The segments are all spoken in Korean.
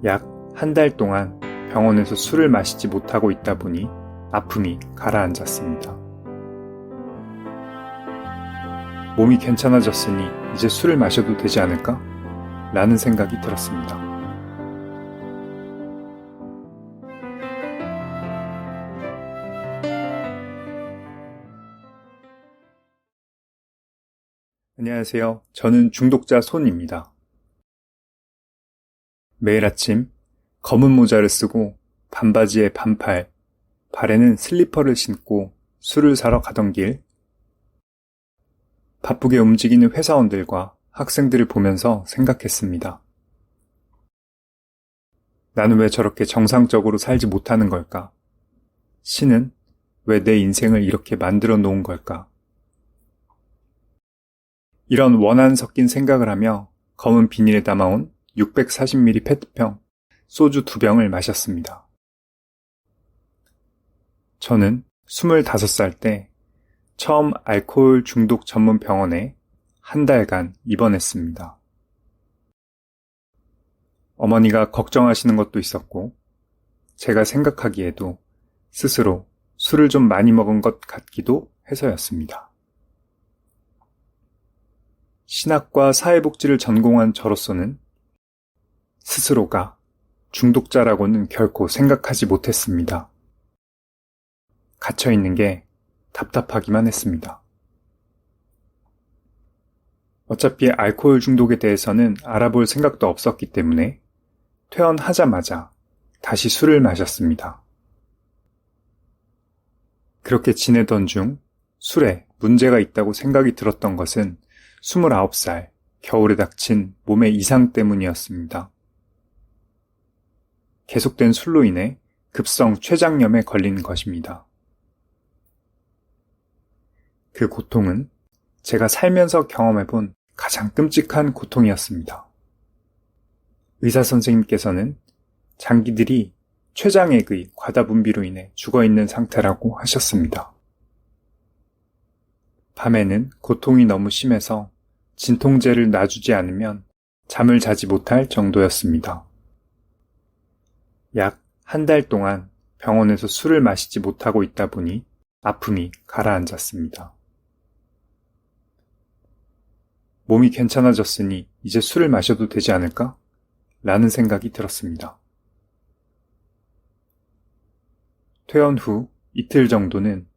약 한 달 동안 병원에서 술을 마시지 못하고 있다 보니 아픔이 가라앉았습니다. 몸이 괜찮아졌으니 이제 술을 마셔도 되지 않을까? 라는 생각이 들었습니다. 안녕하세요. 저는 중독자 손입니다. 매일 아침 검은 모자를 쓰고 반바지에 반팔, 발에는 슬리퍼를 신고 술을 사러 가던 길, 바쁘게 움직이는 회사원들과 학생들을 보면서 생각했습니다. 나는 왜 저렇게 정상적으로 살지 못하는 걸까? 신은 왜 내 인생을 이렇게 만들어 놓은 걸까? 이런 원한 섞인 생각을 하며 검은 비닐에 담아온 640ml 페트병 소주 2병을 마셨습니다. 저는 25살 때 처음 알코올 중독 전문 병원에 한 달간 입원했습니다. 어머니가 걱정하시는 것도 있었고, 제가 생각하기에도 스스로 술을 좀 많이 먹은 것 같기도 해서였습니다. 신학과 사회복지를 전공한 저로서는 스스로가 중독자라고는 결코 생각하지 못했습니다. 갇혀있는 게 답답하기만 했습니다. 어차피 알코올 중독에 대해서는 알아볼 생각도 없었기 때문에 퇴원하자마자 다시 술을 마셨습니다. 그렇게 지내던 중 술에 문제가 있다고 생각이 들었던 것은 29살 겨울에 닥친 몸의 이상 때문이었습니다. 계속된 술로 인해 급성 췌장염에 걸린 것입니다. 그 고통은 제가 살면서 경험해본 가장 끔찍한 고통이었습니다. 의사 선생님께서는 장기들이 췌장액의 과다 분비로 인해 죽어있는 상태라고 하셨습니다. 밤에는 고통이 너무 심해서 진통제를 놔주지 않으면 잠을 자지 못할 정도였습니다. 약 한 달 동안 병원에서 술을 마시지 못하고 있다 보니 아픔이 가라앉았습니다. 몸이 괜찮아졌으니 이제 술을 마셔도 되지 않을까? 라는 생각이 들었습니다. 퇴원 후 이틀 정도는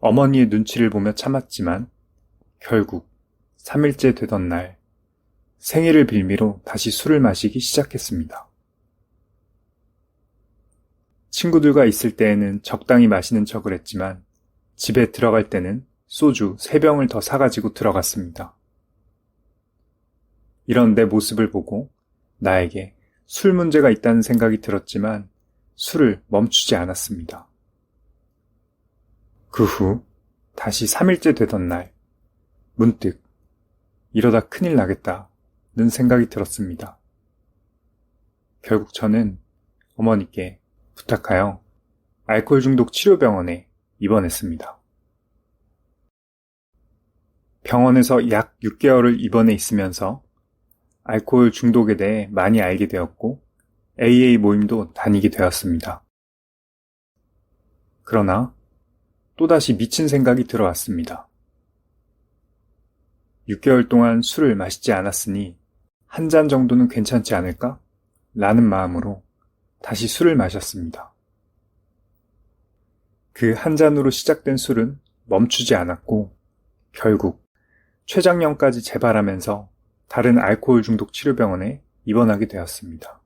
어머니의 눈치를 보며 참았지만 결국 3일째 되던 날 생일을 빌미로 다시 술을 마시기 시작했습니다. 친구들과 있을 때에는 적당히 마시는 척을 했지만 집에 들어갈 때는 소주 3병을 더 사가지고 들어갔습니다. 이런 내 모습을 보고 나에게 술 문제가 있다는 생각이 들었지만 술을 멈추지 않았습니다. 그 후 다시 3일째 되던 날 문득 이러다 큰일 나겠다는 생각이 들었습니다. 결국 저는 어머니께 부탁하여 알코올 중독 치료병원에 입원했습니다. 병원에서 약 6개월을 입원해 있으면서 알코올 중독에 대해 많이 알게 되었고 AA 모임도 다니게 되었습니다. 그러나 또다시 미친 생각이 들어왔습니다. 6개월 동안 술을 마시지 않았으니 한 잔 정도는 괜찮지 않을까? 라는 마음으로 다시 술을 마셨습니다. 그 한 잔으로 시작된 술은 멈추지 않았고 결국 췌장염까지 재발하면서 다른 알코올 중독 치료병원에 입원하게 되었습니다.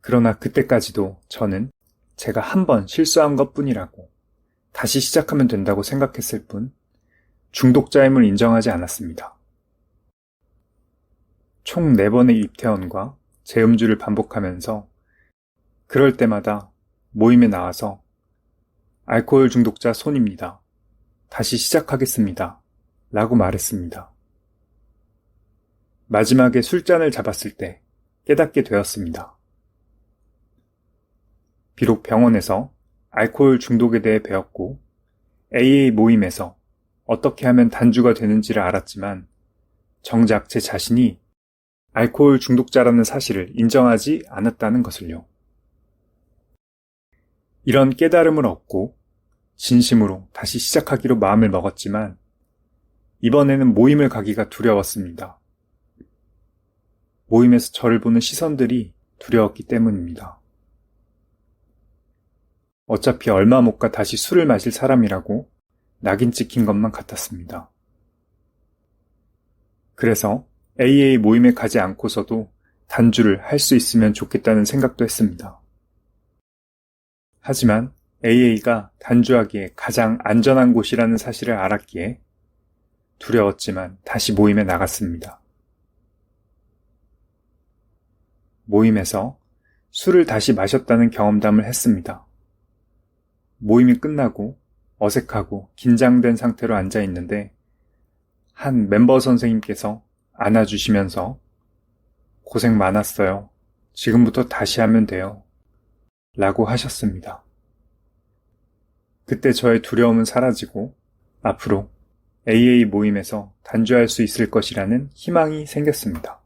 그러나 그때까지도 저는 제가 한 번 실수한 것뿐이라고 다시 시작하면 된다고 생각했을 뿐 중독자임을 인정하지 않았습니다. 총 4번의 입퇴원과 재음주를 반복하면서 그럴 때마다 모임에 나와서 알코올 중독자 손입니다. 다시 시작하겠습니다. 라고 말했습니다. 마지막에 술잔을 잡았을 때 깨닫게 되었습니다. 비록 병원에서 알코올 중독에 대해 배웠고 AA 모임에서 어떻게 하면 단주가 되는지를 알았지만 정작 제 자신이 알코올 중독자라는 사실을 인정하지 않았다는 것을요. 이런 깨달음을 얻고 진심으로 다시 시작하기로 마음을 먹었지만 이번에는 모임을 가기가 두려웠습니다. 모임에서 저를 보는 시선들이 두려웠기 때문입니다. 어차피 얼마 못 가 다시 술을 마실 사람이라고 낙인 찍힌 것만 같았습니다. 그래서 AA 모임에 가지 않고서도 단주를 할 수 있으면 좋겠다는 생각도 했습니다. 하지만 AA가 단주하기에 가장 안전한 곳이라는 사실을 알았기에 두려웠지만 다시 모임에 나갔습니다. 모임에서 술을 다시 마셨다는 경험담을 했습니다. 모임이 끝나고 어색하고 긴장된 상태로 앉아 있는데 한 멤버 선생님께서 안아주시면서 고생 많았어요. 지금부터 다시 하면 돼요. 라고 하셨습니다. 그때 저의 두려움은 사라지고 앞으로 AA 모임에서 단주할 수 있을 것이라는 희망이 생겼습니다.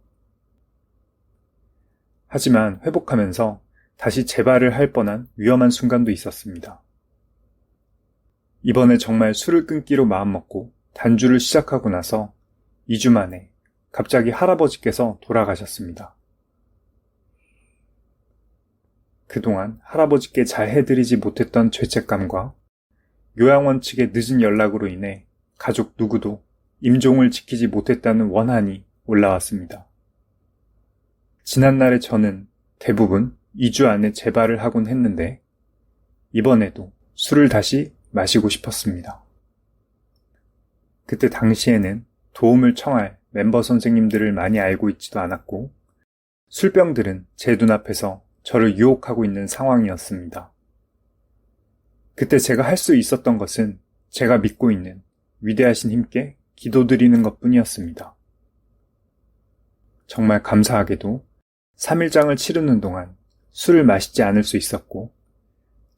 하지만 회복하면서 다시 재발을 할 뻔한 위험한 순간도 있었습니다. 이번에 정말 술을 끊기로 마음먹고 단주를 시작하고 나서 2주 만에 갑자기 할아버지께서 돌아가셨습니다. 그동안 할아버지께 잘 해드리지 못했던 죄책감과 요양원 측의 늦은 연락으로 인해 가족 누구도 임종을 지키지 못했다는 원한이 올라왔습니다. 지난날에 저는 대부분 2주 안에 재발을 하곤 했는데 이번에도 술을 다시 마시고 싶었습니다. 그때 당시에는 도움을 청할 멤버 선생님들을 많이 알고 있지도 않았고 술병들은 제 눈앞에서 저를 유혹하고 있는 상황이었습니다. 그때 제가 할 수 있었던 것은 제가 믿고 있는 위대하신 힘께 기도드리는 것뿐이었습니다. 정말 감사하게도 3일장을 치르는 동안 술을 마시지 않을 수 있었고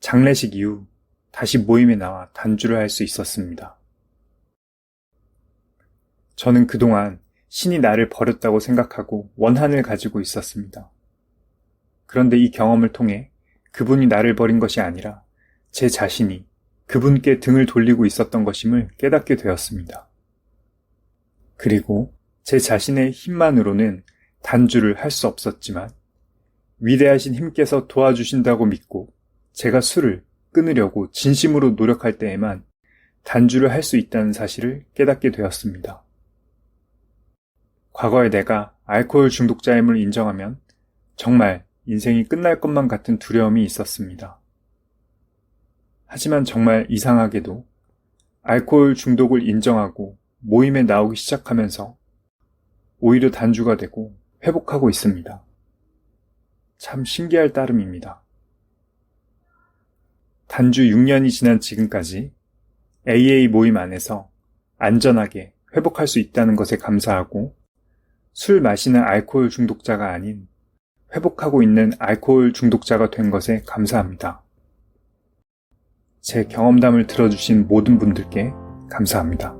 장례식 이후 다시 모임에 나와 단주를 할 수 있었습니다. 저는 그동안 신이 나를 버렸다고 생각하고 원한을 가지고 있었습니다. 그런데 이 경험을 통해 그분이 나를 버린 것이 아니라 제 자신이 그분께 등을 돌리고 있었던 것임을 깨닫게 되었습니다. 그리고 제 자신의 힘만으로는 단주를 할 수 없었지만 위대하신 힘께서 도와주신다고 믿고 제가 술을 끊으려고 진심으로 노력할 때에만 단주를 할 수 있다는 사실을 깨닫게 되었습니다. 과거에 내가 알코올 중독자임을 인정하면 정말 인생이 끝날 것만 같은 두려움이 있었습니다. 하지만 정말 이상하게도 알코올 중독을 인정하고 모임에 나오기 시작하면서 오히려 단주가 되고 회복하고 있습니다. 참 신기할 따름입니다. 단주 6년이 지난 지금까지 AA 모임 안에서 안전하게 회복할 수 있다는 것에 감사하고 술 마시는 알코올 중독자가 아닌 회복하고 있는 알코올 중독자가 된 것에 감사합니다. 제 경험담을 들어주신 모든 분들께 감사합니다.